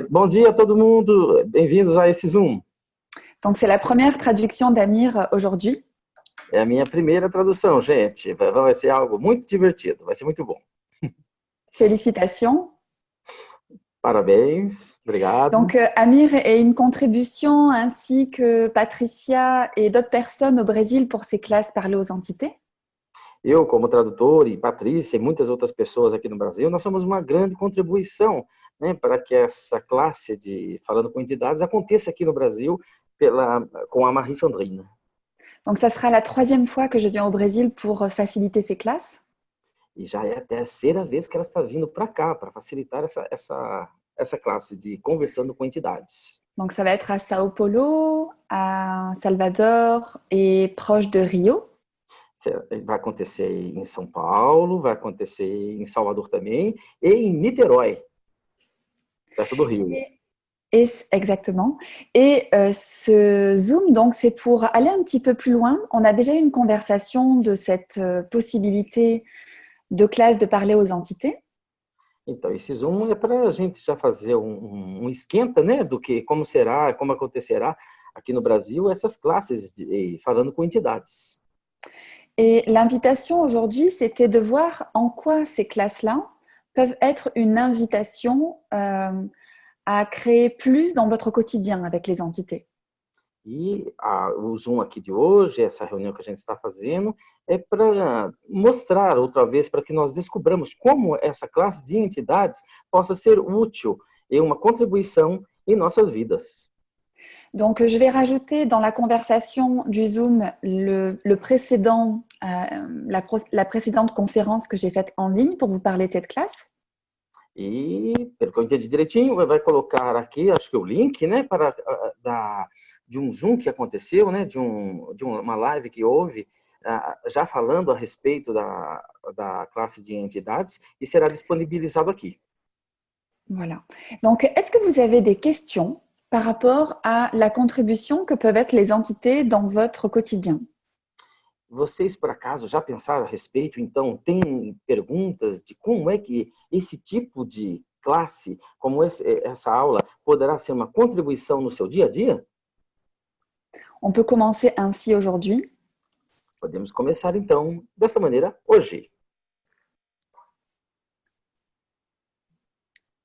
Bom dia a todo mundo, bem-vindos a esse Zoom. Donc, c'est la première traduction d'Amir aujourd'hui. É a minha primeira tradução, gente. Vai ser algo muito divertido, vai ser muito bom. Félicitations. Parabéns, obrigado. Donc, Amir est une contribution ainsi que Patricia et d'autres personnes au Brésil pour ces classes parlées aux entités. Eu, como tradutor, e Patrícia e muitas outras pessoas aqui no Brasil, nós somos uma grande contribuição, né, para que essa classe de Falando com Entidades aconteça aqui no Brasil com a Marie Sandrine. Donc, ça sera la troisième fois que je viens au Brésil pour faciliter ces classes. E já é a terceira vez que ela está vindo para cá, para facilitar essa classe de Conversando com Entidades. Donc, ça va être à Sao Paulo, à Salvador et proche de Rio. Vai acontecer em São Paulo, vai acontecer em Salvador também, e em Niterói, perto do Rio. Exactement. Et ce Zoom, donc, c'est pour aller un petit peu plus loin. On a déjà eu une conversation de cette possibilité de classe de parler aux entités. Então, esse Zoom é para a gente já fazer um esquenta, né, do que como será, como acontecerá aqui no Brasil essas classes falando com entidades. Et l'invitation aujourd'hui, c'était de voir en quoi ces classes-là peuvent être une invitation à créer plus dans votre quotidien avec les entités. E o Zoom aqui de hoje, essa reunião que a gente está fazendo, é para mostrar outra vez, para que nós descobramos como essa classe de entidades possa ser útil e uma contribuição em nossas vidas. Donc, je vais rajouter dans la conversation du Zoom la précédente conférence que j'ai faite en ligne pour vous parler de cette classe. E, pelo que eu entendi direitinho, vai colocar aqui, acho que o link, né, de um Zoom que aconteceu, né, de uma live que houve, já falando a respeito da classe de entidades, e será disponibilizado aqui. Voilà. Donc, est-ce que vous avez des questions par rapport à la contribution que peuvent être les entités dans votre quotidien? Vocês, por acaso, já pensaram a respeito? Então, tem perguntas de como é que esse tipo de classe, como essa aula, poderá ser uma contribuição no seu dia a dia? On peut commencer ainsi aujourd'hui. Podemos começar, então, dessa maneira, hoje.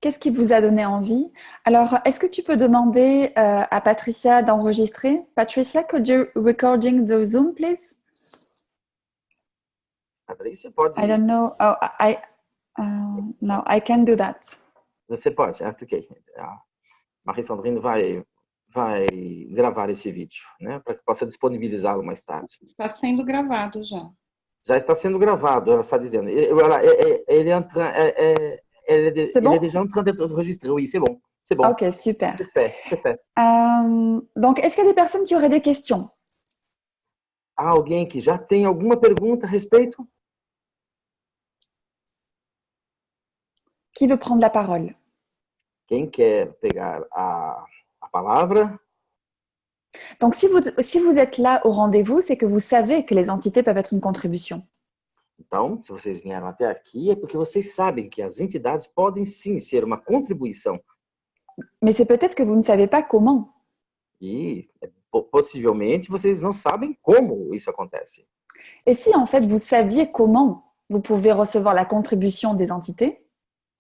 Qu'est-ce qui vous a donné envie? Alors, est-ce que tu peux demander à Patricia d'enregistrer? Patricia, could you recording the Zoom, please? Patrícia, pode... I don't know. Oh, no, I can do that. Você pode, ok. A Marie Sandrine vai gravar esse vídeo, né, para que possa disponibilizá-lo mais tarde. Está sendo gravado já. Já está sendo gravado, ela está dizendo. Ele est déjà en train d'être enregistré. Oui, c'est bon. C'est bon. Ok, super. C'est fait. Donc, est-ce qu'il y a des personnes qui auraient des questions? Há alguém que já tem alguma pergunta a respeito? Qui veut prendre la parole? Quem quer pegar a palavra? Donc, si vous êtes là au rendez-vous, c'est que vous savez que les entités peuvent être une contribution. Então, se vocês vieram até aqui, é porque vocês sabem que as entidades podem sim ser uma contribuição. Mais c'est peut-être que vous ne savez pas comment. E possivelmente vocês não sabem como isso acontece. Et si en fait vous saviez comment vous pouvez recevoir la contribution des entités?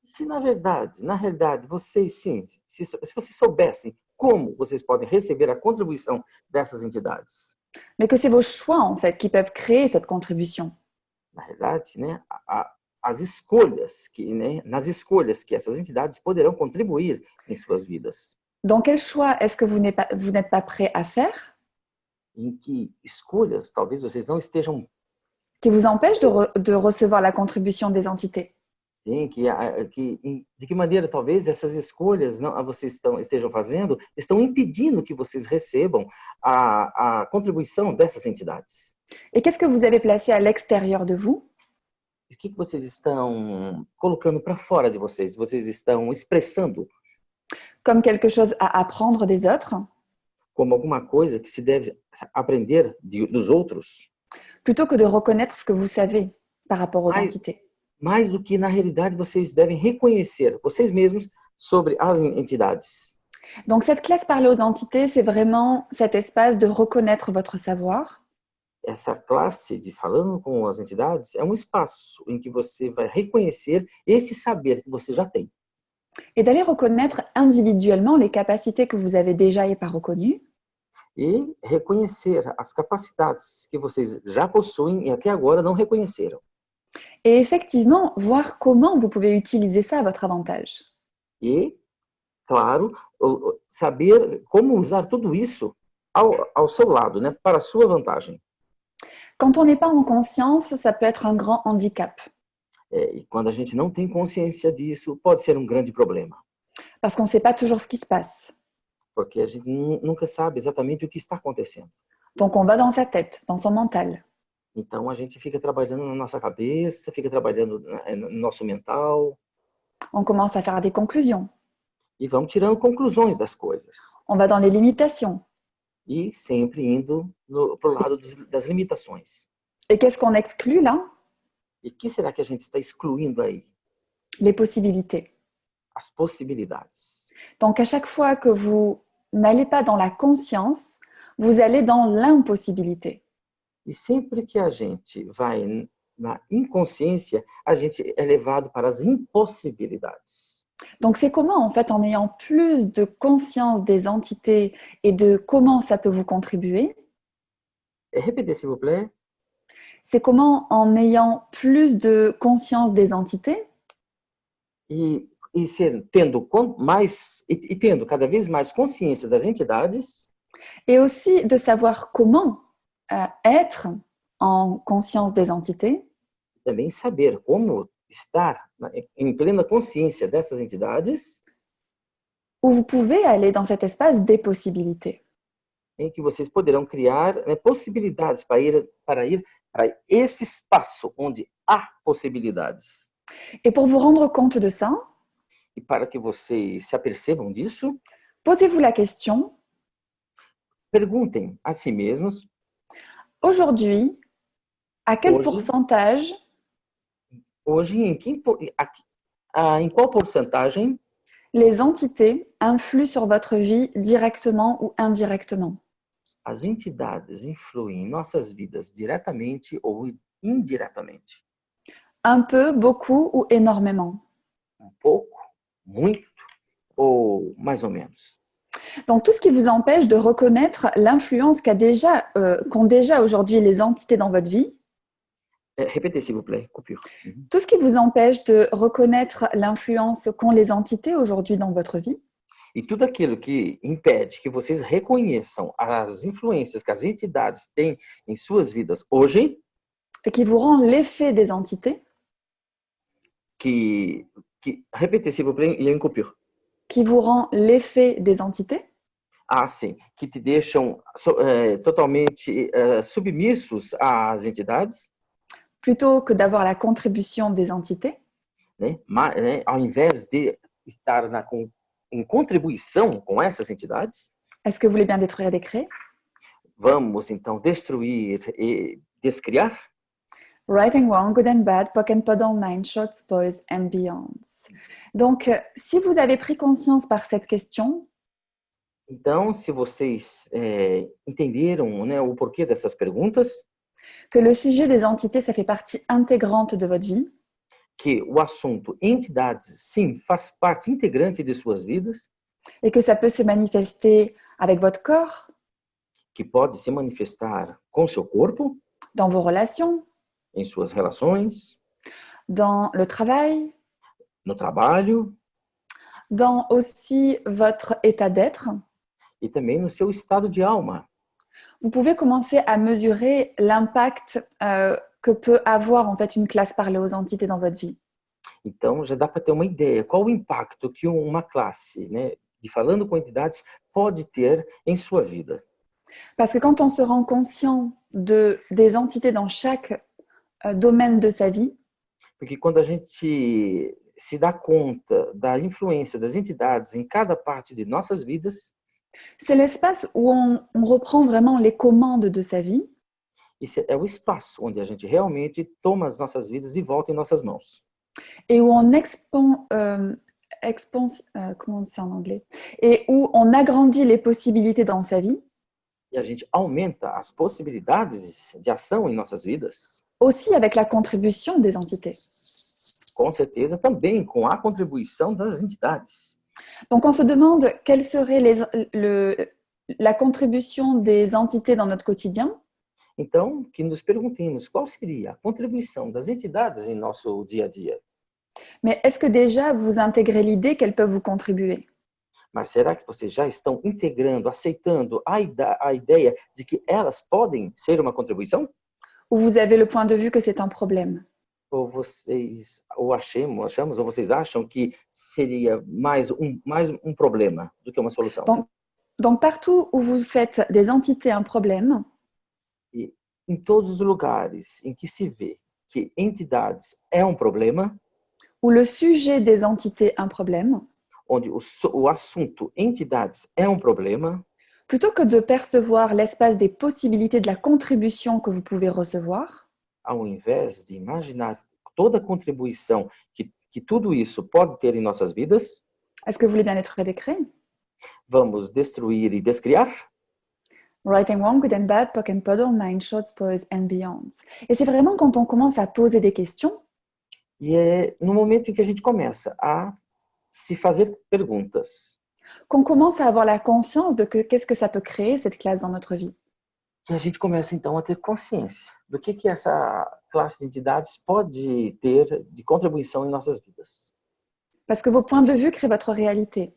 Se na realidade, vocês sim, se vocês soubessem como vocês podem receber a contribuição dessas entidades. Mais que c'est vos choix en fait qui peuvent créer cette contribution. Na realidade, né, nas escolhas que essas entidades poderão contribuir em suas vidas. Donc, quel choix est-ce que vous n'êtes pas prêt à faire? Em que escolhas talvez vocês não estejam... Qui vous empêchent de recevoir la contribution des entités? De que maneira talvez essas escolhas vocês estejam fazendo, estão impedindo que vocês recebam a contribuição dessas entidades. Et qu'est-ce que vous avez placé à l'extérieur de vous? O que vocês estão colocando para fora de vocês? Vocês estão expressando? Comme quelque chose à apprendre des autres? Como alguma coisa que se deve aprender dos outros? Plutôt que de reconnaître ce que vous savez par rapport aux entités. Mais do que, na realidade, vocês devem reconhecer vocês mesmos sobre as entidades. Donc, cette classe parler aux entités, c'est vraiment cet espace de reconnaître votre savoir Essa classe de falando com as entidades é um espaço em que você vai reconhecer esse saber que você já tem. et d'aller reconnaître individuellement les capacités que vous avez déjà et pas reconnues, E reconhecer as capacidades que vocês já possuem e até agora não reconheceram. et effectivement voir comment vous pouvez utiliser ça à votre avantage. E, claro, saber como usar tudo isso ao seu lado, né, para a sua vantagem. Quand on n'est pas en conscience, ça peut être un grand handicap. E quando a gente não tem consciência disso, pode ser um grande problema. Parce qu'on ne sait pas toujours ce qui se passe. Porque a gente nunca sabe exatamente o que está acontecendo. Donc, on va dans sa tête, dans son mental. Então, a gente fica trabalhando na nossa cabeça, fica trabalhando no nosso mental. On commence à faire des conclusions. E vamos tirando conclusões das coisas. On va dans les limitations. E sempre indo para o lado das limitações. Et qu'est-ce qu'on exclut là? E o que será que a gente está excluindo aí? Les possibilités. As possibilidades. Donc, à chaque fois que vous n'allez pas dans la conscience, vous allez dans l'impossibilité. E sempre que a gente vai na inconsciência, a gente é levado para as impossibilidades. Donc, c'est comment, en fait, en ayant plus de conscience des entités et de comment ça peut vous contribuer, Répétez, s'il vous plaît. c'est comment, en ayant plus de conscience des entités, tendo cada vez mais consciência das entidades, et aussi de savoir comment être en conscience des entités, também saber como estar em plena consciência dessas entidades, où vous pouvez aller dans cet espace des possibilités. em que vocês poderão criar, né, possibilidades para ir para esse espaço onde há possibilidades. Et pour vous rendre compte de ça, E para que vocês se apercebam disso, posez-vous la question, perguntem a si mesmos, aujourd'hui, à quel Hoje- pourcentage hoje em qual porcentagem les entités influent sur votre vie directement ou indirectement? as entidades influem em nossas vidas diretamente ou indiretamente? Un peu, beaucoup ou énormément? Um pouco, muito ou mais ou menos? Donc, tout ce qui vous empêche de reconnaître l'influence qu'ont déjà aujourd'hui les entités dans votre vie, Répétez, s'il vous plaît, coupure. tout ce qui vous empêche de reconnaître l'influence qu'ont les entités aujourd'hui dans votre vie, E tudo aquilo que impede que vocês reconheçam as influências que as entidades têm em suas vidas hoje, et qui vous rend l'effet des entités, répétez, s'il vous plaît, il y a une coupure. qui vous rend l'effet des entités, Ah, sim, que te deixam totalmente submissos às entidades, plutôt que d'avoir la contribution des entités, né? Ao invés de estar em contribuição com essas entidades, est-ce que vous voulez bien détruire et décréer? vamos então destruir e descriar. Right and wrong, good and bad, POC and PODL, nine shorts, boys and beyonds. Donc, si vous avez pris conscience par cette question, Então, se vocês entenderam, né, o porquê dessas perguntas, que le sujet des entités, ça fait partie intégrante de votre vie, que o assunto entidades, sim, faz parte integrante de suas vidas, et que ça peut se manifester avec votre corps, que pode se manifestar com seu corpo, dans vos relations, em suas relações, dans le travail, no trabalho dans aussi votre état d'être, e também no seu estado de alma. vous pouvez commencer à mesurer l'impact que peut avoir en fait une classe parler aux entités dans votre vie. Então, já dá para ter uma ideia qual o impacto que uma classe, né, de falando com entidades pode ter em sua vida. Parce que quand on se rend conscient des entités dans chaque domaine de sa vie, Porque quando a gente se dá conta da influência das entidades em cada parte de nossas vidas, c'est l'espace où on reprend vraiment les commandes de sa vie esse é o espaço onde a gente realmente toma as nossas vidas e volta em nossas mãos. et où on comment on dit ça en anglais? Et où on agrandit les possibilités dans sa vie, E a gente aumenta as possibilidades de ação em nossas vidas, aussi avec la contribution des entités. com certeza também com a contribuição das entidades. Donc on se demande quelle serait la contribution des entités dans notre quotidien. Então, que nos perguntemos qual seria a contribuição das entidades em nosso dia a dia. Mais est-ce que déjà vous intégrez l'idée qu'elles peuvent vous contribuer? Mas será que vocês já estão integrando, aceitando a ideia de que elas podem ser uma contribuição? Ou vous avez le point de vue que c'est un problème? Ou achamos, ou vocês acham que seria mais um problema do que uma solução? Donc partout où vous faites des entités un problème, E em todos os lugares em que se vê que entidades é um problema, où le sujet des entités un problème, onde o assunto entidades é um problema, plutôt que de percevoir l'espace des possibilités de la contribution que vous pouvez recevoir, ao invés de imaginar toda a contribuição que tudo isso pode ter em nossas vidas, est-ce que vous voulez bien être décret? vamos destruir e descriar? Right and wrong, good and bad, POC and puddle, nine shorts, boys and beyonds. Et c'est vraiment quand on commence à poser des questions E é no momento em que a gente começa a se fazer perguntas, qu'on commence à avoir la conscience de qu'est-ce que ça peut créer, cette classe, dans notre vie. que a gente começa então a ter consciência do que essa classe de entidades pode ter de contribuição em nossas vidas. Parce que vos points de vue créent votre réalité.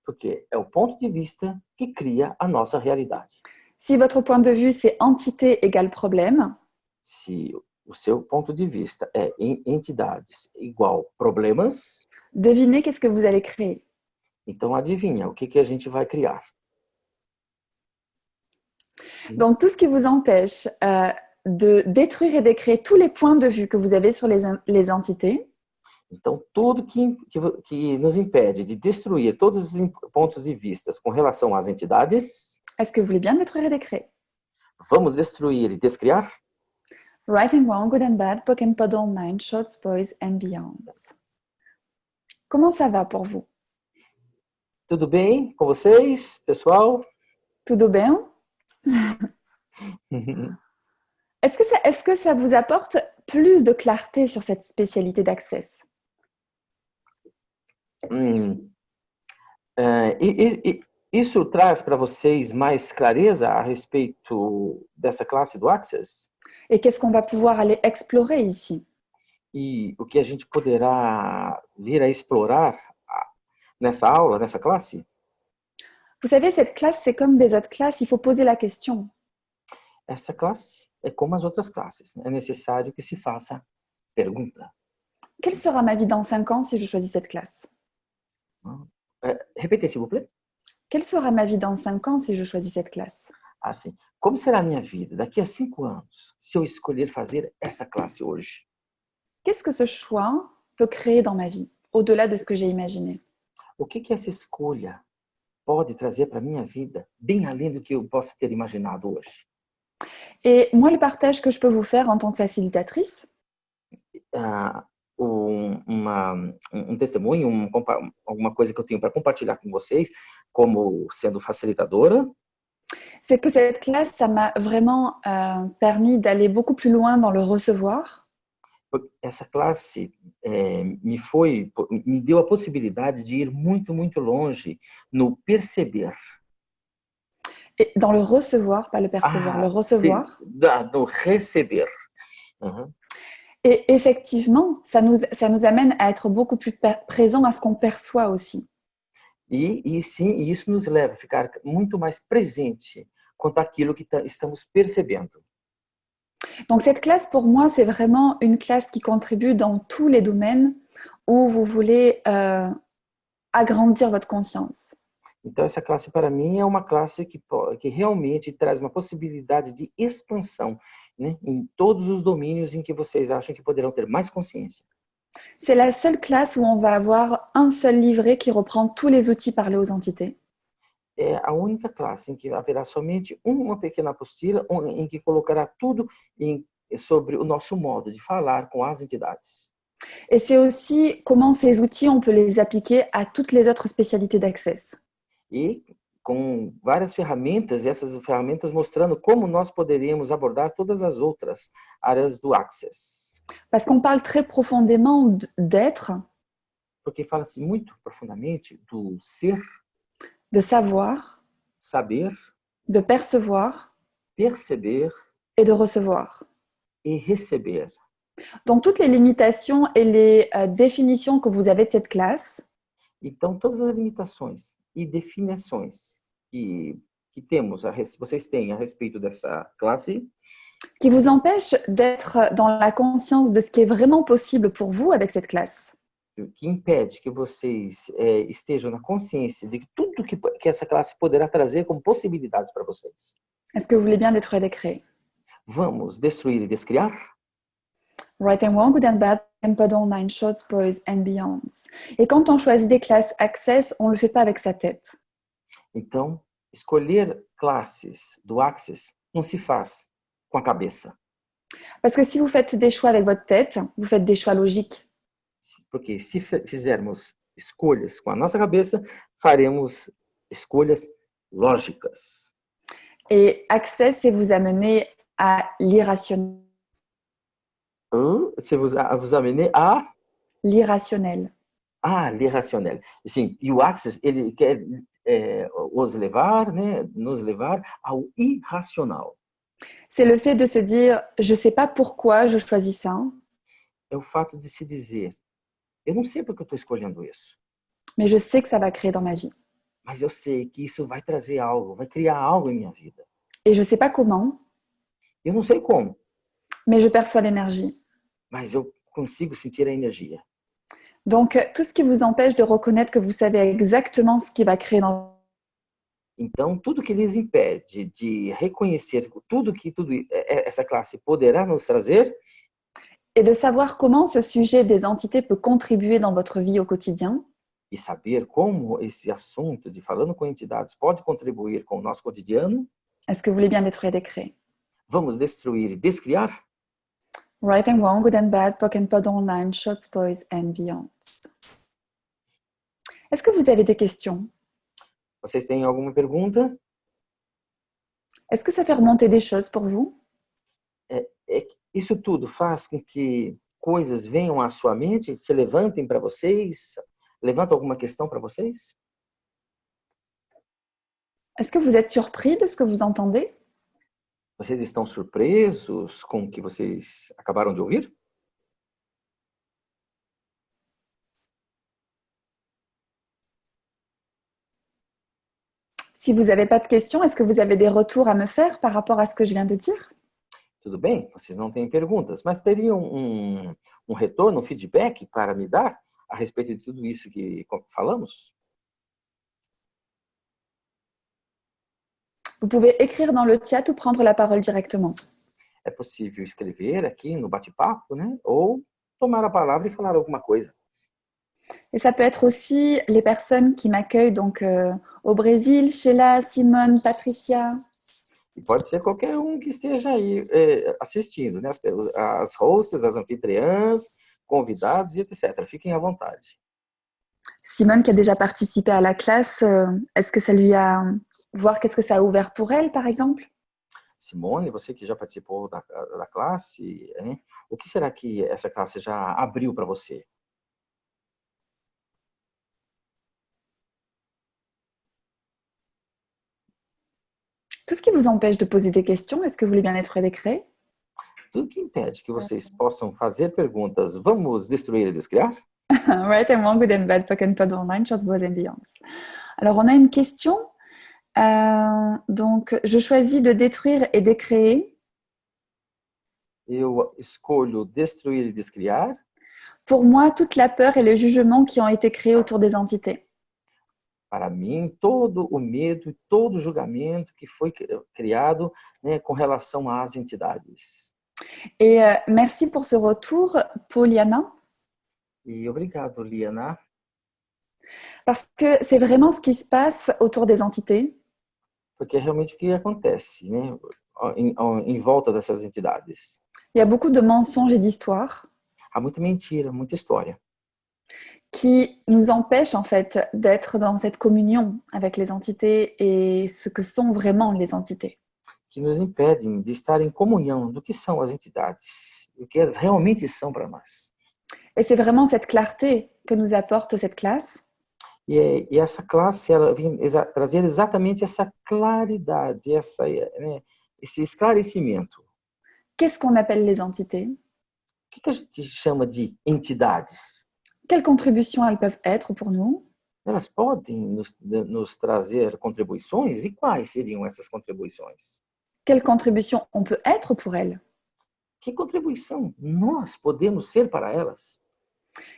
Porque é o ponto de vista que cria a nossa realidade. Si votre point de vue, c'est entité égale problème, Se o seu ponto de vista é entidades igual problemas, devinez qu'est-ce que vous allez créer. então adivinha o que a gente vai criar. Donc, tout ce qui vous empêche de détruire et de créer tous les points de vue que vous avez sur les entités, Então, tudo que nos impede de destruir todos os pontos de vista com relação às entidades, est-ce que vous voulez bien détruire et décréer? vamos destruir e descriar? Right and wrong, good and bad, POC and puddle, nine shorts, boys and beyonds. Comment ça va pour vous? Tudo bem com vocês, pessoal? Tudo bem? Est-ce que ça vous apporte plus de clarté sur cette spécialité d'Access? Isso traz para vocês mais clareza a respeito dessa classe do Access? Et qu'est-ce qu'on va pouvoir aller explorer ici? E o que a gente poderá vir a explorar nessa aula, nessa classe? Vous savez, cette classe, c'est comme des autres classes, il faut poser la question. Essa classe é como as outras classes. É necessário que se faça pergunta. Quelle sera ma vie dans 5 ans si je choisis cette classe? Répétez, s'il vous plaît. Quelle sera ma vie dans 5 ans si je choisis cette classe? Assim, como será a minha vida daqui a 5 anos se eu escolher fazer essa classe hoje? Qu'est-ce que ce choix peut créer dans ma vie, au-delà de ce que j'ai imaginé? O que essa escolha pode trazer para a minha vida, bem além do que eu possa ter imaginado hoje? Et moi, le partage que je peux vous faire en tant que facilitatrice, Testemunho, alguma coisa que eu tenho para compartilhar com vocês, como sendo facilitadora, c'est que cette classe, ça m'a vraiment permis d'aller beaucoup plus loin dans le recevoir. Essa classe me deu a possibilidade de ir muito, muito longe no perceber. Et dans le recevoir, pas le percevoir, le recevoir. No receber. Uhum. Et effectivement, ça nous amène à être beaucoup plus présent à ce qu'on perçoit aussi. E sim, isso nos leva a ficar muito mais presente quanto àquilo que estamos percebendo. Donc cette classe, pour moi, c'est vraiment une classe qui contribue dans tous les domaines où vous voulez agrandir votre conscience. Então, essa classe, para mim, é uma classe que realmente traz uma possibilidade de expansão, né, em todos os domínios em que vocês acham que poderão ter mais consciência. C'est la seule classe où on va avoir un seul livret qui reprend tous les outils parlés aux entités. É a única classe em que haverá somente uma pequena apostila em que colocará tudo sobre o nosso modo de falar com as entidades. Et c'est aussi comment ces outils, on peut les appliquer à toutes les autres spécialités d'Access. E com várias ferramentas, e essas ferramentas mostrando como nós poderíamos abordar todas as outras áreas do Access. Parce qu'on parle très profondément d'être, Porque fala-se muito profundamente do ser, de savoir, saber, de percevoir perceber et de recevoir. e receber. Donc, toutes les limitations et les définitions que vous avez de cette classe, Então, todas as limitações e definições que temos, vocês têm a respeito dessa classe, qui vous empêchent d'être dans la conscience de ce qui est vraiment possible pour vous avec cette classe. que impede que vocês estejam na consciência de que tudo que essa classe poderá trazer como possibilidades para vocês. Est-ce que vous voulez bien détruire et décréer? Vamos destruir e descriar? Right and wrong, good and bad, and pas dans nine shorts, boys and beyonds. Et quand on choisit des classes Access, on ne le fait pas avec sa tête. Então, escolher classes do Access não se faz com a cabeça. Parce que si vous faites des choix avec votre tête, vous faites des choix logiques. Porque se fizermos escolhas com a nossa cabeça, faremos escolhas lógicas. Et Access, c'est vous amener à l'irrationnel. C'est vous amener à L'irrationnel. l'irrationnel. Sim, e o Access, ele quer nos levar ao irracional. C'est le fait de se dire, je ne sais pas pourquoi je choisis ça, É o fato de se dizer, eu não sei porque eu estou escolhendo isso, mais je sais que ça va créer dans ma vie. mas eu sei que isso vai trazer algo, vai criar algo em minha vida. Et je ne sais pas comment, Eu não sei como, mais je perçois l'énergie. mas eu consigo sentir a energia. Donc, tout ce qui vous empêche de reconnaître que vous savez exactement ce qui va créer dans Então, tudo que lhes impede de reconhecer tudo essa classe poderá nos trazer, et de savoir comment ce sujet des entités peut contribuer dans votre vie au quotidien, e saber como esse assunto de falando com entidades pode contribuir com o nosso cotidiano, est-ce que vous voulez bien détruire et décréer? vamos destruir e descriar? Right and wrong, good and bad, POC and POD online, shorts, boys and beyonds. Est-ce que vous avez des questions? Vocês têm alguma pergunta? Est-ce que ça fait remonter des choses pour vous? Isso tudo faz com que coisas venham à sua mente, se levantem para vocês? Levanta alguma questão para vocês? Est-ce que vous êtes surpris de ce que vous entendez? Vocês estão surpresos com o que vocês acabaram de ouvir? Si vous n'avez pas de questions, est-ce que vous avez des retours à me faire par rapport à ce que je viens de dire? Tudo bem, vocês não têm perguntas, mas teriam um retorno, um feedback para me dar a respeito de tudo isso que falamos? Vous pouvez écrire dans le chat ou prendre la parole directement. É possível escrever aqui no bate-papo, né? Ou tomar a palavra e falar alguma coisa. Et ça peut être aussi les personnes qui m'accueillent donc au Brésil, Sheila, Simone, Patricia. E pode ser qualquer que esteja aí assistindo, né? As hosts, as anfitriãs, convidados e etc. Fiquem à vontade. Simone qui a déjà participé à la classe, est-ce que ça lui a... Voir qu'est-ce que ça a ouvert pour elle, par exemple? Simone, você que já participou da classe, hein? O que será que essa classe já abriu para você? Tout ce qui vous empêche de poser des questions, est-ce que vous voulez bien être décréé? Tudo que impede que vocês possam fazer perguntas, vamos destruir e descriar? Right and wrong, good and bad, POC and POD online, chance, boys and beyonds. Alors, on a une question. Donc, je choisis de détruire et décréer. Eu escolho destruir e descriar. Pour moi, toute la peur et le jugement qui ont été créés autour des entités. Para mim, todo o medo e todo o julgamento que foi criado, né, com relação às entidades. Et merci pour ce retour, Poliana. E obrigado, Liana. Parce que c'est vraiment ce qui se passe autour des entités. Porque é realmente o que acontece, né, em volta dessas entidades. Il y a beaucoup de mensonges et d'histoires. há muita mentira, muita história, qui nous empêche en fait d'être dans cette communion avec les entités et ce que sont vraiment les entités. que nos impedem de estar em comunhão do que são as entidades, o que elas realmente são para nós. Et c'est vraiment cette clarté que nous apporte cette classe. E essa classe, ela vem trazer exatamente essa claridade, esse esclarecimento. Qu'est-ce qu'on appelle les entités? O que a gente chama de entidades? Quelles contributions elles peuvent être pour nous? Elas podem nos trazer contribuições? E quais seriam essas contribuições? Quelle contribution on peut être pour elles? Que contribuição nós podemos ser para elas?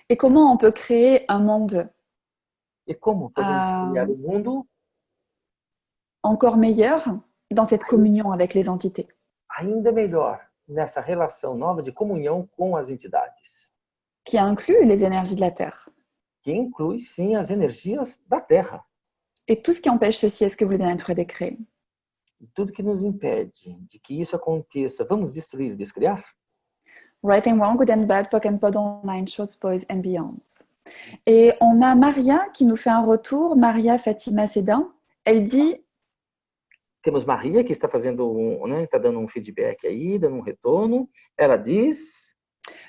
Et comment on peut créer un monde E como podemos criar um mundo encore meilleur dans cette communion avec les entités? ainda melhor nessa relação nova de comunhão com as entidades, Qui inclut les énergies de la Terre. que inclui, sim, as energias da Terra. Et tout ce qui empêche ceci, est-ce que vous voulez bien être décret? E tudo que nos impede de que isso aconteça, vamos destruir e descriar? Right and Wrong, Good and Bad, POC and Pod Online, Shows, Boys and Beyonds. Et on a Maria qui nous fait un retour, Maria Fatima Sedan. Elle dit, Temos Maria, que está fazendo está dando um feedback aí, dando um retorno. Ela diz: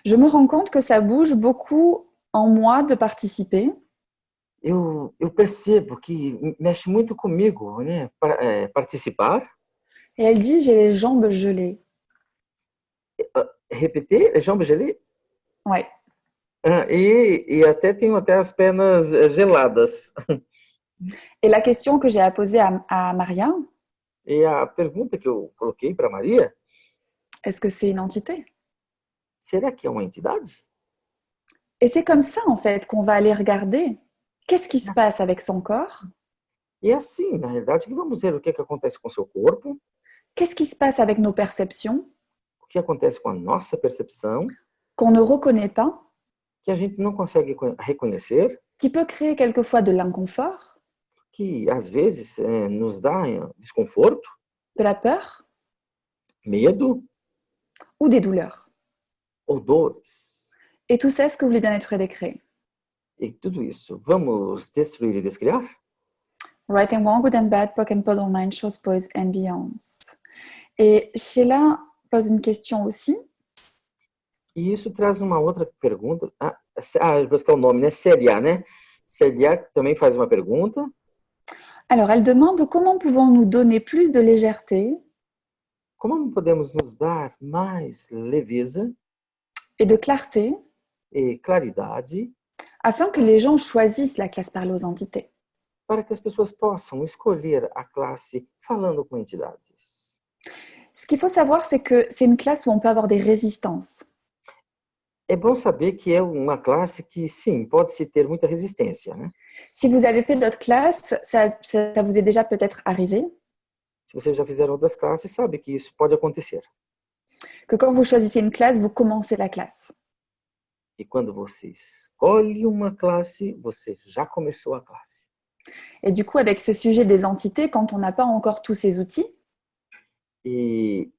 je me rends compte que ça bouge beaucoup en moi de participer. eu percebo que mexe muito comigo, participar. Et elle dit, j'ai les jambes gelées. Repetir, les jambes gelées? Ouais. E até tenho até as pernas geladas. Et la question que j'ai à poser à Maria, E a pergunta que eu coloquei para Maria: est-ce que c'est une entité? será que é uma entidade? Et c'est comme ça, en fait, qu'on va aller regarder qu'est-ce qui se passe avec son corps, E é assim, na realidade, que vamos ver o que acontece com o seu corpo, qu'est-ce qui se passe avec nos perceptions, o que acontece com a nossa percepção, qu'on ne reconnaît pas, que a gente não consegue reconhecer, qui peut créer quelquefois de l'inconfort, que às vezes nos dá desconforto, de la peur medo ou des douleurs. ou dores. Et tout ça, est-ce que vous voulez bien être décret? E tudo isso, vamos destruir e descriar? Right and Wrong, Good and Bad, POC and Pod Online, Shows, Boys and Beyonds. Et Sheila pose une question aussi. E isso traz uma outra pergunta. Eu vou buscar o nome, né? Célia, né? Célia também faz uma pergunta. Alors, elle demande comment pouvons-nous donner plus de légèreté Como podemos nos dar mais leveza et de clarté e claridade afin que les gens choisissent la classe parlée aux entités? para que as pessoas possam escolher a classe falando com entidades? Ce qu'il faut savoir, c'est que c'est une classe où on peut avoir des résistances. É bom saber que é uma classe que, sim, pode-se ter muita resistência, né? Si vous avez fait d'autres classes, ça vous est déjà peut-être arrivé Se vocês já fizeram outras classes, sabe que isso pode acontecer. que quand vous choisissez une classe, vous commencez la classe. E quando você escolhe uma classe, você já começou a classe. Et du coup, avec ce sujet des entités, quand on n'a pas encore tous ces outils, E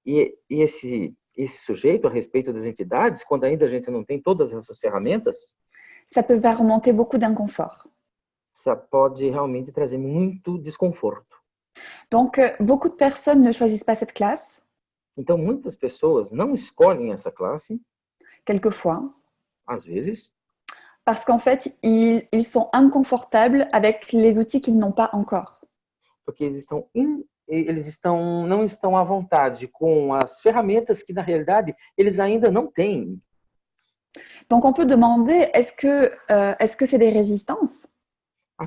esse sujeito a respeito das entidades, quando ainda a gente não tem todas essas ferramentas, ça peut faire remonter beaucoup d'inconfort. ça pode realmente trazer muito desconforto. Donc, beaucoup de personnes ne choisissent pas cette classe, Então, muitas pessoas não escolhem essa classe, quelquefois, às vezes, parce qu'en fait, ils sont inconfortables avec les outils qu'ils n'ont pas encore. porque não estão à vontade com as ferramentas que, na realidade, eles ainda não têm. Donc, on peut demander, est-ce que c'est des résistances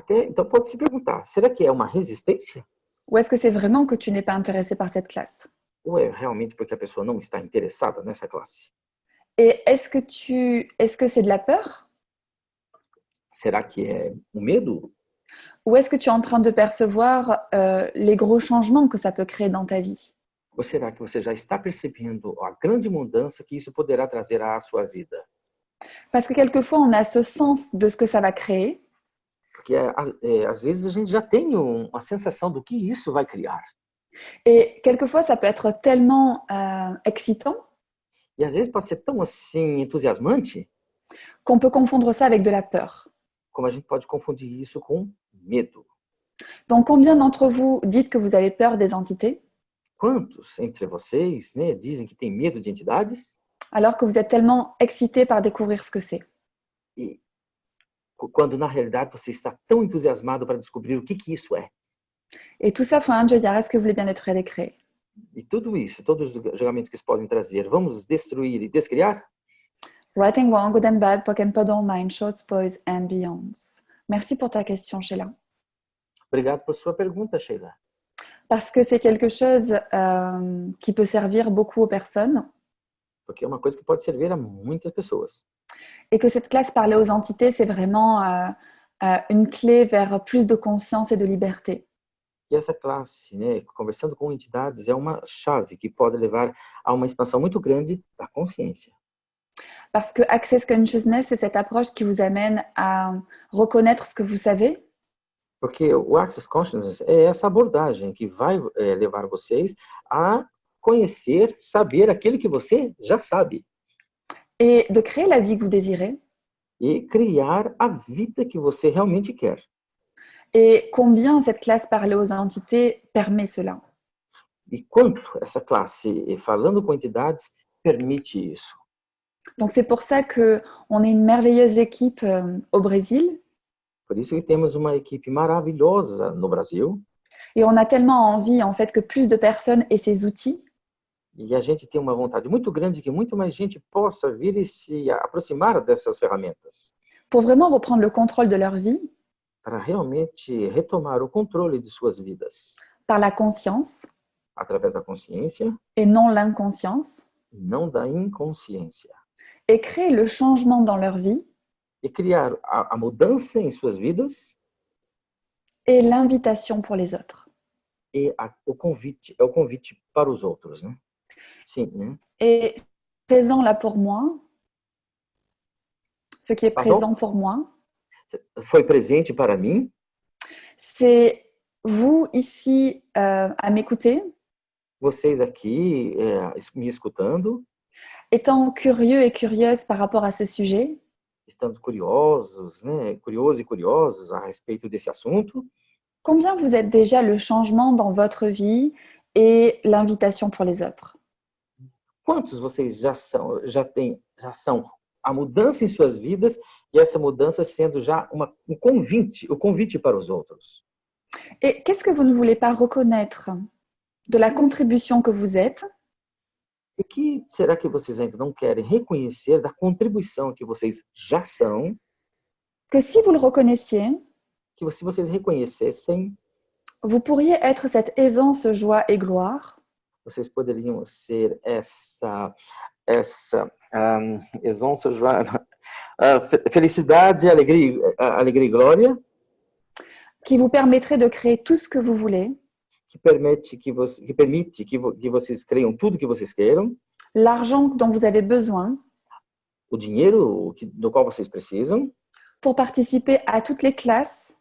Então, pode se perguntar, será que é uma resistência? ou est-ce que c'est vraiment que tu n'es pas intéressé par cette classe? Ou é realmente porque a pessoa não está interessada nessa classe? Et est-ce que c'est de la peur Será que é o medo? ou est-ce que tu es en train de percevoir les gros changements que ça peut créer dans ta vie? Ou será que você já está percebendo a grande mudança que isso poderá trazer à sua vida? Parce que quelquefois, on a ce sens de ce que ça va créer, Porque às vezes a gente já tem uma sensação do que isso vai criar. et quelquefois, ça peut être tellement excitant E às vezes pode ser tão assim entusiasmante qu'on peut confondre ça avec de la peur. como a gente pode confundir isso com medo. Donc, combien d'entre vous dites que vous avez peur des entités Quantos entre vocês, né, dizem que têm medo de entidades alors que vous êtes tellement excités par découvrir ce que c'est? e quando na realidade você está tão entusiasmado para descobrir o que isso é? Et tout ça, Fuan Joyar, est-ce que vous voulez bien être décréé? E tudo isso, todos os julgamentos que isso podem trazer, vamos destruir e descriar? Writing Wrong, Good and Bad, Pock and Pod Online, Shorts, Boys and Beyonds. Merci pour ta question, Sheila. Obrigado por sua pergunta, Sheila. Parce que c'est quelque chose qui peut servir beaucoup aux personnes. Porque é uma coisa que pode servir a muitas pessoas. Et que cette classe parler aux entités, c'est vraiment une clé vers plus de conscience et de liberté. E essa classe, né, conversando com entidades, é uma chave que pode levar a uma expansão muito grande da consciência. Parce que Access Consciousness, c'est cette approche qui vous amène à reconnaître ce que vous savez. Porque o Access Consciousness é essa abordagem que vai levar vocês a conhecer, saber aquilo que você já sabe. Et de créer la vie que vous désirez. E criar a vida que você realmente quer. Et combien cette classe parler aux entités permet cela? E quanto essa classe, falando com entidades, permite isso. Donc c'est pour ça qu'on est une merveilleuse équipe au Brésil. Por isso que temos uma equipe maravilhosa no Brasil. Et on a tellement envie en fait que plus de personnes aient ces outils. E a gente tem uma vontade muito grande que muito mais gente possa vir e se aproximar dessas ferramentas. Pour vraiment reprendre le contrôle de leur vie. Para realmente retomar o controle de suas vidas. Par la conscience. Através da consciência. Et non l'inconscience. Não da inconsciência. Et créer le changement dans leur vie. E criar a mudança em suas vidas. Et l'invitation pour les autres. E o convite para os outros, né? Sim. Né? Et présent là pour moi. Ce qui est présent pour moi. Foi presente para mim. C'est vous ici à m'écouter. Vocês aqui me escutando. Étant curieux et curieuse par rapport à ce sujet. Estando curiosos, né? Curiosos e curiosos a respeito desse assunto. Combien vous êtes déjà le changement dans votre vie et l'invitation pour les autres? Quantos vocês já são a mudança em suas vidas e essa mudança sendo já o convite para os outros? Et qu'est-ce que vous ne voulez pas reconnaître de la contribution que vous êtes? O que será que vocês ainda não querem reconhecer da contribuição que vocês já são? Que si vous le reconnaissiez, que se vocês reconhecessem, vous pourriez être cette aisance, joie et gloire. Vocês poderiam ser essa aisance, joie, felicidade, alegria e glória. Qui vous permettrait de créer tout ce que vous voulez. Que permite que vocês creiam tudo que vocês queiram. L'argent dont vous avez besoin. O dinheiro do qual vocês precisam. Pour participer à toutes les classes.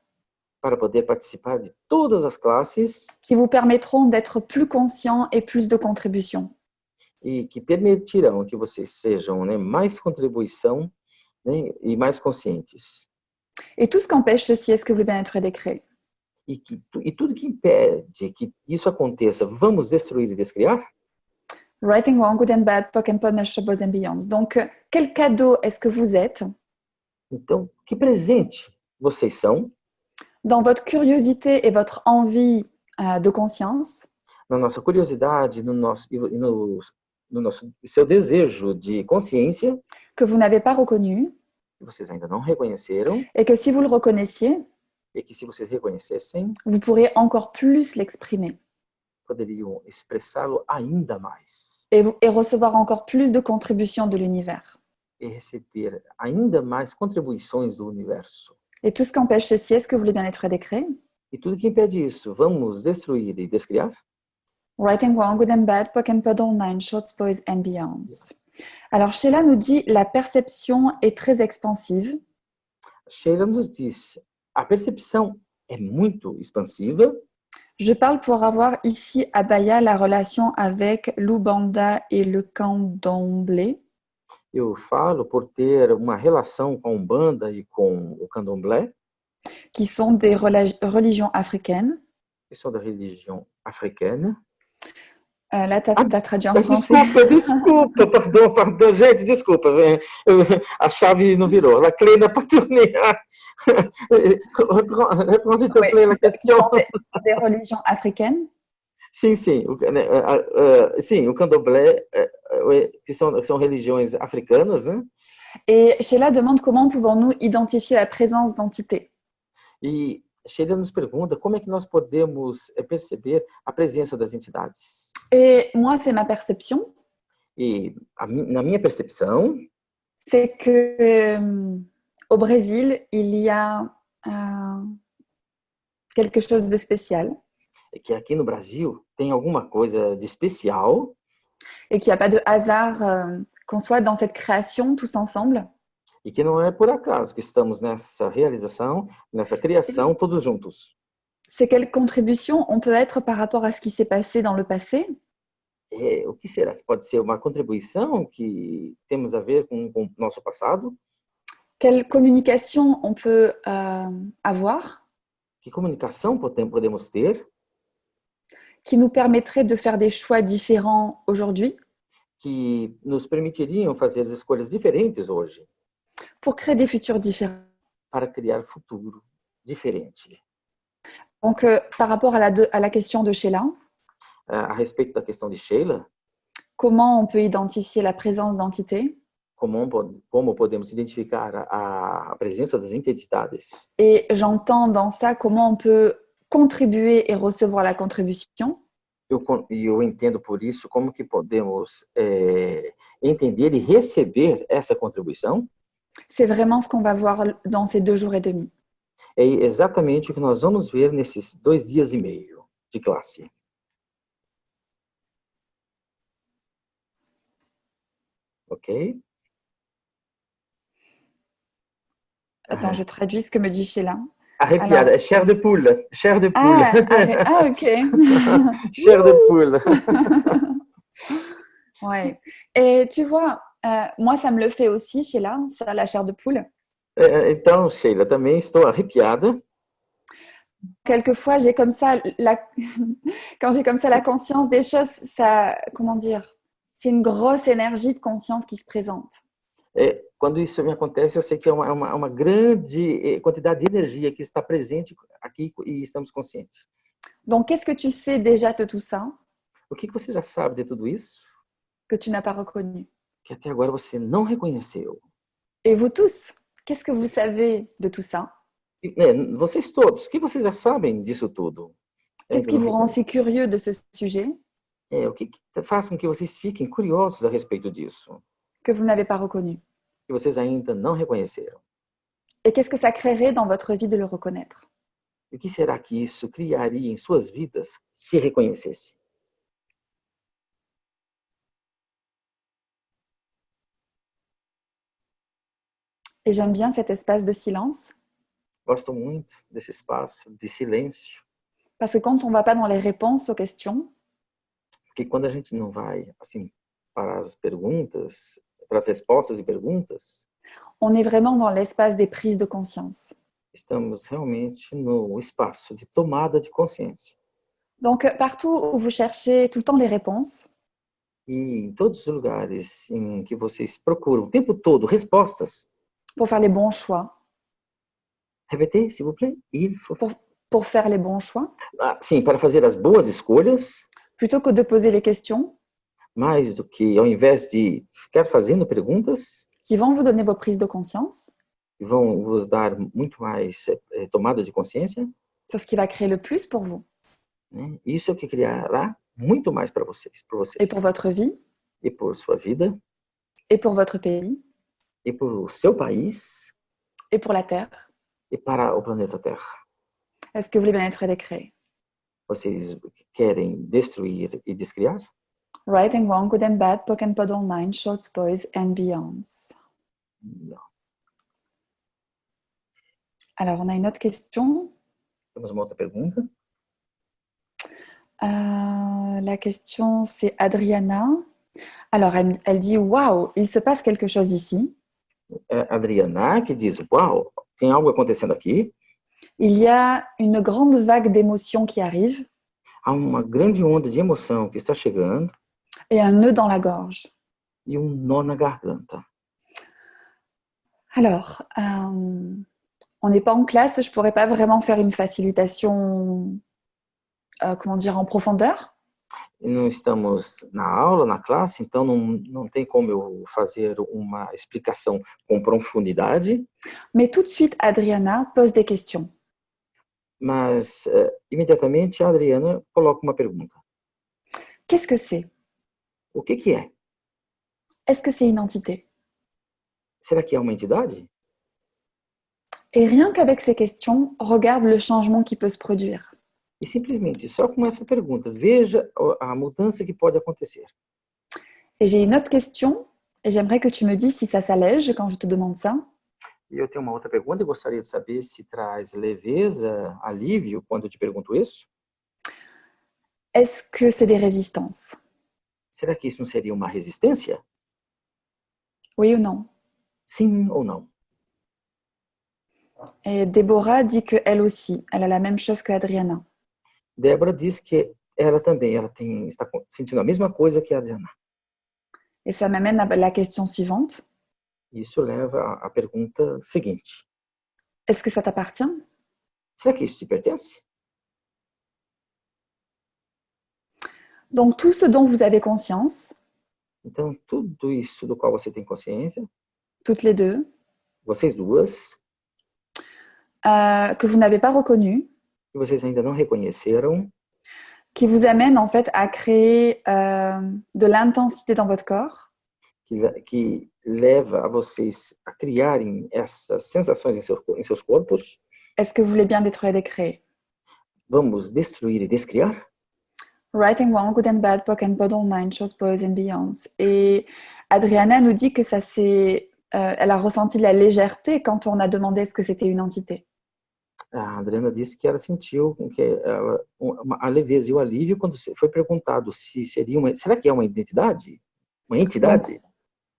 Para poder participar de todas as classes. Qui vous permettront d'être plus conscients et plus de contribution. E que permitirão que vocês sejam, né, mais contribuição, né, e mais conscientes. Et tout ce qu'empêche ceci, est-ce que vous voulez bien être décréé? E tudo que impede que isso aconteça, vamos destruir e descriar? Writing Wrong, Good and Bad, Pock and Pod, Boys and Beyonds. Donc, quel cadeau est-ce que vous êtes? Então, que presente vocês são? Dans votre curiosité et votre envie de conscience. Na nossa curiosidade, no seu desejo de consciência. Que vous n'avez pas reconnu. Que vocês ainda não reconheceram. Et que si vous le reconnaissiez. E que se vocês reconhecessem, vous pourriez encore plus l'exprimer. Poderiam expressá-lo ainda mais. Et recevoir encore plus de contributions de l'univers. E receber ainda mais contribuições do universo. Et tout ce qu'empêche ceci, est-ce que vous voulez bien être décréé? E tudo que impede isso, vamos destruir e descriar? Writing Wrong, Good and Bad, Pock and Pod Online, Shorts, Boys and Beyonds. Alors, Sheila nous dit, la perception est très expansive. Sheila nos diz, a percepção é muito expansiva. Je parle pour avoir ici à Bahia la relation avec l'Ubanda et le candomblé. Eu falo por ter uma relação com a Umbanda e com o Candomblé, qui sont des religions africaines. que são da religião africana. Là, tu as traduit en français. Desculpa, perdão, gente, desculpa. A chave não virou. La clé n'a pas tourné. Reprends, s'il te plaît, la question. Des religions africaines. Sim. Sim, o Candomblé, que são religiões africanas, né? Et Sheila demande comment pouvons-nous identifier la présence d'entités. E Sheila nos pergunta como é que nós podemos perceber a presença das entidades. Et moi, c'est ma perception. E na minha percepção, c'est que au Brésil, il y a quelque chose de spécial. É que aqui no Brasil tem alguma coisa de especial. Et qu'il n'y a pas de hasard qu'on soit dans cette création tous ensemble. E que não é por acaso que estamos nessa realização, nessa criação, todos juntos. C'est quelle contribution on peut être par rapport à ce qui s'est passé dans le passé? O que será que pode ser uma contribuição que temos a ver com o nosso passado? Quelle communication on peut avoir? Que comunicação podemos ter? Qui nous permettrait de faire des choix différents aujourd'hui? Que nos permitiriam fazer escolhas diferentes hoje. Pour créer des futurs différents. Para criar futuro diferente. Donc, par rapport à la question de Sheila, a respeito da questão de Sheila, comment on peut identifier la présence d'entités? Como podemos identificar a presença das entidades? Et j'entends dans ça comment on peut contribuer et recevoir la contribution. Eu entendo por isso como que podemos entender e receber essa contribuição. C'est vraiment ce qu'on va voir dans ces 2 jours et demi. É exatamente o que nós vamos ver nesses 2 dias e meio de classe. Ok? Attends, je traduis ce que me dit Sheila. Arrepiada, alors... chair de poule. Chair de poule. Ok. Chair de poule. Ouais. Et tu vois, moi, ça me le fait aussi, Sheila, ça, la chair de poule. Então, Sheila, também estou arrepiada. Quelquefois, j'ai comme ça quand j'ai comme ça la conscience des choses, ça, comment dire, c'est une grosse énergie de conscience qui se présente. Quando isso me acontece, eu sei que é uma grande quantidade de energia que está presente aqui e estamos conscientes. Donc, qu'est-ce que tu sais déjà de tout ça? O que você já sabe de tudo isso? Que tu n'as pas reconnu. Que até agora você não reconheceu. Et vous tous, qu'est-ce que vous savez de tout ça? Vocês todos, o que vocês já sabem disso tudo? Qu'est-ce qui vous rend si curieux de ce sujet? O que faz com que vocês fiquem curiosos a respeito disso? Que vous n'avez pas reconnu. Que vocês ainda não reconheceram. Et qu'est-ce que ça créerait dans votre vie de le reconnaître? E o que será que isso criaria em suas vidas se reconhecesse? Et j'aime bien cet espace de silence. Gosto muito desse espaço de silêncio. Parce que quand on ne va pas dans les réponses aux questions, porque quando a gente não vai assim para as perguntas, para as respostas e perguntas, on est vraiment dans l'espace des prises de conscience. Estamos realmente no espaço de tomada de consciência. Donc, partout où vous cherchez tout le temps les réponses, e em todos os lugares em que vocês procuram o tempo todo respostas, pour faire les bons choix. Répétez, s'il vous plaît. Pour faire les bons choix. Sim, para fazer as boas escolhas. Plutôt que de poser les questions. Mais do que ao invés de ficar fazendo perguntas. Qui vont vous donner vos prises de conscience. Que vão vos dar muito mais tomada de consciência. Sur ce qui va créer le plus pour vous. Isso é o que criará muito mais para vocês, por vocês. Et pour votre vie. E por sua vida. Et pour votre pays. E por o seu país. Et pour la Terre. E para o planeta Terra. Est-ce que vous voulez bien être décréé? Vocês querem destruir e descriar? Right and wrong, good and bad, POC and POD online, shorts, boys and beyonds. Não. Alors, on a une autre question. Temos uma outra pergunta. La question, c'est Adriana. Alors, elle dit, waouh, il se passe quelque chose ici. É a Adriana que diz, uau, tem algo acontecendo aqui. Il y a une grande vague d'émotions qui arrive Há uma grande onda de emoção que está chegando et un nœud dans la gorge. e nó na garganta. Alors, on n'est pas en classe, je ne pourrais pas vraiment faire une facilitation, comment dire, en profondeur. E não estamos na aula, na classe, então não tem como eu fazer uma explicação com profundidade. Mais tout de suite, Adriana pose des questions. Mas, imediatamente, a Adriana coloca uma pergunta. Qu'est-ce que c'est? O que é? Est-ce que c'est une entité? Será que é uma entidade? Et rien qu'avec ces questions, regarde le changement qui peut se produire. E simplesmente, só com essa pergunta, veja a mudança que pode acontecer. Et j'ai une autre question, et j'aimerais que tu me dises si ça s'allège quand je te demande ça. E eu tenho uma outra pergunta e gostaria de saber se traz leveza, alívio, quando eu te pergunto isso. Est-ce que c'est des résistances? Será que isso não seria uma resistência? Oui ou non? Sim ou não? Et Déborah dit qu'elle aussi, elle a la même chose que Adriana. Débora diz que ela também está sentindo a mesma coisa que a Adriana. Et ça m'amène à la question suivante. Isso leva à pergunta seguinte. Est-ce que ça t'appartient? Será que isso te pertence? Donc, tout ce dont vous avez conscience, Então, tudo isso do qual você tem consciência, toutes les deux, vocês duas, que vous n'avez pas reconnu, que vocês ainda não reconheceram, qui vous amène en fait à créer de l'intensité dans votre corps, que leva a vocês a criarem essas sensações em seus corpos. est-ce que vous voulez bien détruire et décréer? Vamos destruir e descriar? Right and wrong, good and bad, POC and POD online, shows, boys and beyonds. Et Adriana nous dit que ça c'est, elle a ressenti de la légèreté quand on a demandé est-ce que c'était une entité. A Adriana disse que ela sentiu a leveza e o alívio quando foi perguntado se seria será que é uma identidade? Uma entidade?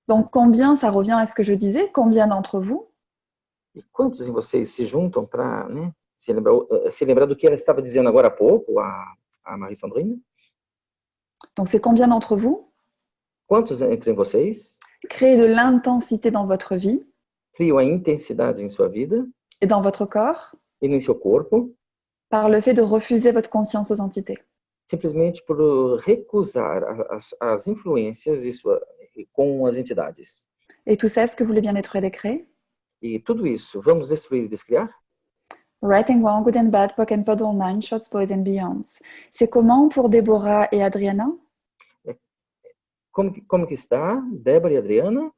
Donc combien, ça revient à ce que je disais, combien d'entre vous E quantos de vocês se juntam para, né, se lembrar do que ela estava dizendo agora há pouco, a Marie-Sandrine? Donc c'est combien d'entre vous Quantos entre vocês créez de l'intensité dans votre vie criam a intensidade em sua vida et dans votre corps e no seu corpo par le fait de refuser votre conscience aux entités? simplesmente por recusar as influências com as entidades. Et tout ça, est-ce que vous voulez bien détruire et décréer? E tudo isso, vamos destruir e descriar? Right and wrong, good and bad, POC and POD online, shots, boys and beyonds. C'est comment pour Déborah et Adriana? Como que está, Débora e Adriana?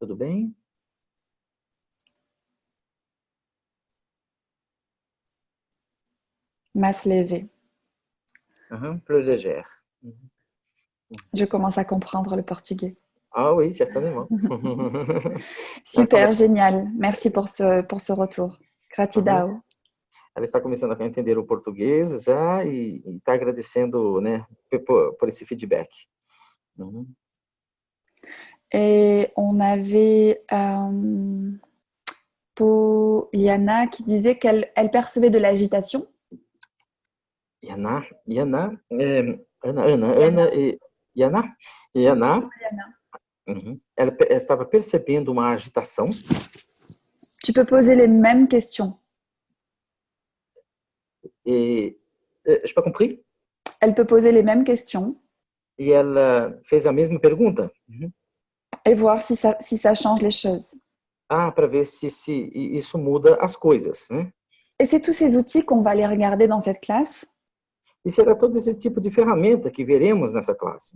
Tudo bem? Masse levée. Proteger. Je commence à comprendre le portugais. Ah oui, certainement. Super, génial. Merci pour ce retour. Gratidão. Ela está começando a entender o português já e está agradecendo, né, por esse feedback. Et on avait Poliana qui disait qu'elle percevait de l'agitation. Ana ela estava percebendo uma agitação. Tu peux poser les mêmes questions. Et je n'ai pas compris. Elle peut poser les mêmes questions. E ela fez a mesma pergunta. Et voir si ça change les choses. Para ver se isso muda as coisas, né? Et c'est tous ces outils qu'on va aller regarder dans cette classe. E será todo esse tipo de ferramenta que veremos nessa classe.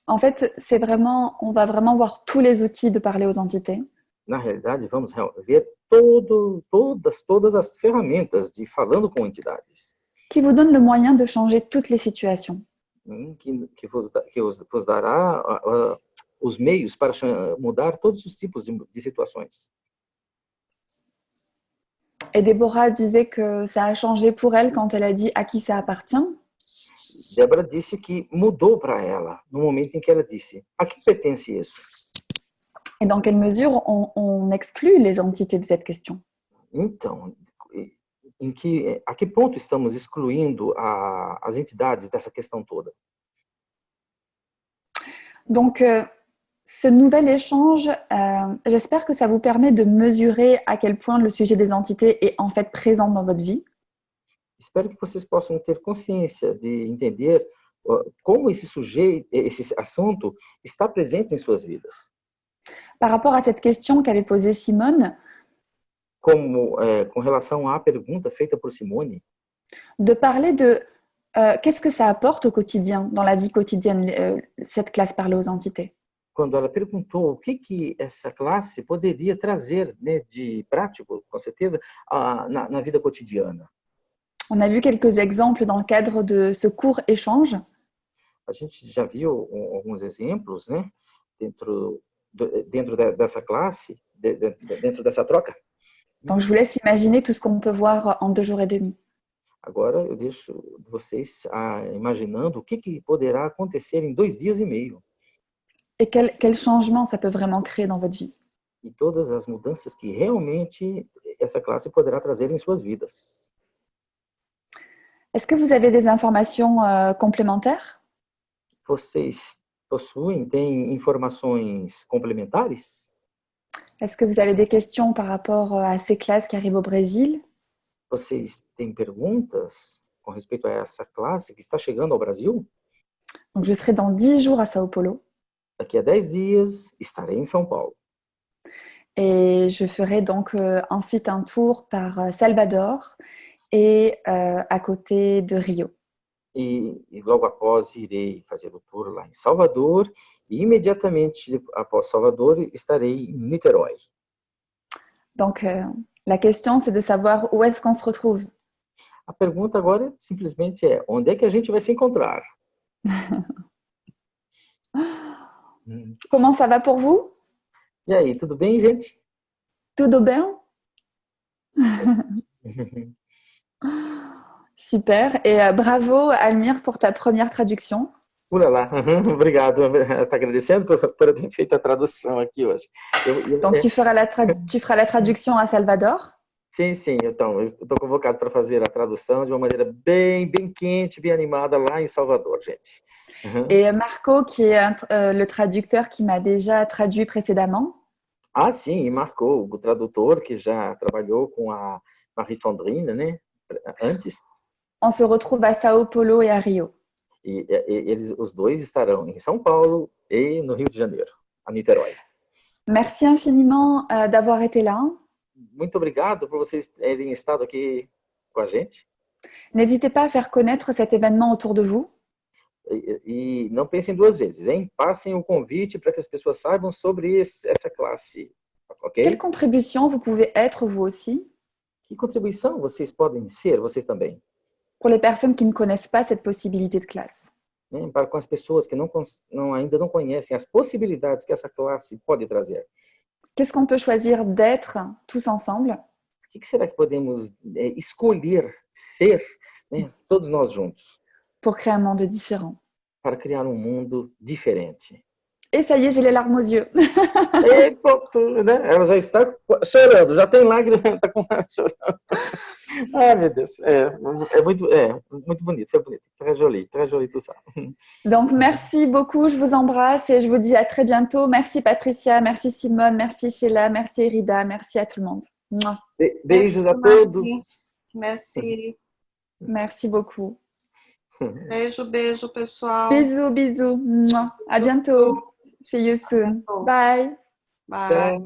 En fait, on va vraiment voir tous les outils de parler aux entités. Na realidade, vamos ver todas as ferramentas de falando com entidades. Qui vous donnent le moyen de changer toutes les situations. Que vos dará os meios para mudar todos os tipos de situações. Et Déborah disait que ça a changé pour elle quand elle a dit à qui ça appartient. Débora disse que mudou para ela no momento em que ela disse: a que pertence isso? Et dans quelle mesure on exclut les entités de cette question? Então, a que ponto estamos excluindo as entidades dessa questão toda? Donc, ce nouvel échange, j'espère que ça vous permet de mesurer à quel point le sujet des entités est en fait présent dans votre vie. Espero que vocês possam ter consciência de entender como esse assunto está presente em suas vidas. Par rapport à cette question qu'avait posée Simone, Com relação à pergunta feita por Simone, de parler de qu'est-ce que ça apporte au quotidien, dans la vie quotidienne, cette classe parler aux entités. quando ela perguntou o que essa classe poderia trazer, né, de prático, com certeza, na vida cotidiana. On a vu quelques exemples dans le cadre de ce court échange. A gente já viu alguns exemplos, né, dentro dessa classe, dentro dessa troca. Donc, je vous laisse imaginer tout ce qu'on peut voir en 2 jours et demi. Agora eu deixo vocês imaginando o que poderá acontecer em 2 dias e meio. Et quel changement ça peut vraiment créer dans votre vie. E todas as mudanças que realmente essa classe poderá trazer em suas vidas. Est-ce que vous avez des informations complémentaires? Vocês têm informações complementares? Est-ce que vous avez des questions par rapport à ces classes qui arrivent au Brésil? Vocês têm perguntas com respeito a essa classe que está chegando ao Brasil? Donc, je serai dans 10 jours à Sao Paulo. Daqui a 10 dias estarei em São Paulo. Et je ferai donc ensuite un tour par Salvador et à côté de Rio. E logo após irei fazer o tour lá em Salvador e imediatamente após Salvador estarei em Niterói. Donc, la question, c'est de savoir où est-ce qu'on se retrouve. A pergunta agora simplesmente é: onde é que a gente vai se encontrar? Comment ça va pour vous? E aí, tudo bem, gente? Tudo bem? Super. Et bravo, Almir, pour ta première traduction. Lá. Obrigado. Está agradecendo por ter feito a tradução aqui hoje. Donc, tu feras la traduction à Salvador? Sim. Então, eu estou convocado para fazer a tradução de uma maneira bem quente, bem animada lá em Salvador, gente. Et Marco, qui est le traducteur qui m'a déjà traduit précédemment. Ah, sim, Marco, o tradutor que já trabalhou com a Marie-Sandrine, né, antes. On se retrouve à Sao Paulo et à Rio. E os dois estarão em São Paulo e no Rio de Janeiro, a Niterói. Merci infiniment d'avoir été là. Muito obrigado por vocês terem estado aqui com a gente. N'hésitez pas à faire connaître cet événement autour de vous. E não pensem 2 vezes, hein? Passem o convite para que as pessoas saibam sobre essa classe, ok? Quelle contribution vous pouvez être vous aussi? Que contribuição vocês podem ser, vocês também? Pour les personnes qui ne connaissent pas cette possibilité de classe. Para com as pessoas que ainda não conhecem as possibilidades que essa classe pode trazer. Qu'est-ce qu'on peut choisir d'être tous ensemble? O que será que podemos escolher ser, né, todos nós juntos? Pour créer un monde différent. Para criar um mundo diferente. Et ça y est, j'ai les larmes aux yeux. E pronto, né? Ela já está chorando, já tem lágrimas, está chorando. Ai, meu Deus. Muito bonito, foi bonito. Très joli tout ça. Donc, merci beaucoup, je vous embrasse et je vous dis à très bientôt. Merci Patricia, merci Simone, merci Sheila, merci Erida, merci à tout le monde. Beijos a todos. Merci. Merci beaucoup. Beijo, pessoal. Bisous. À bientôt. See you soon. Bye. Bye.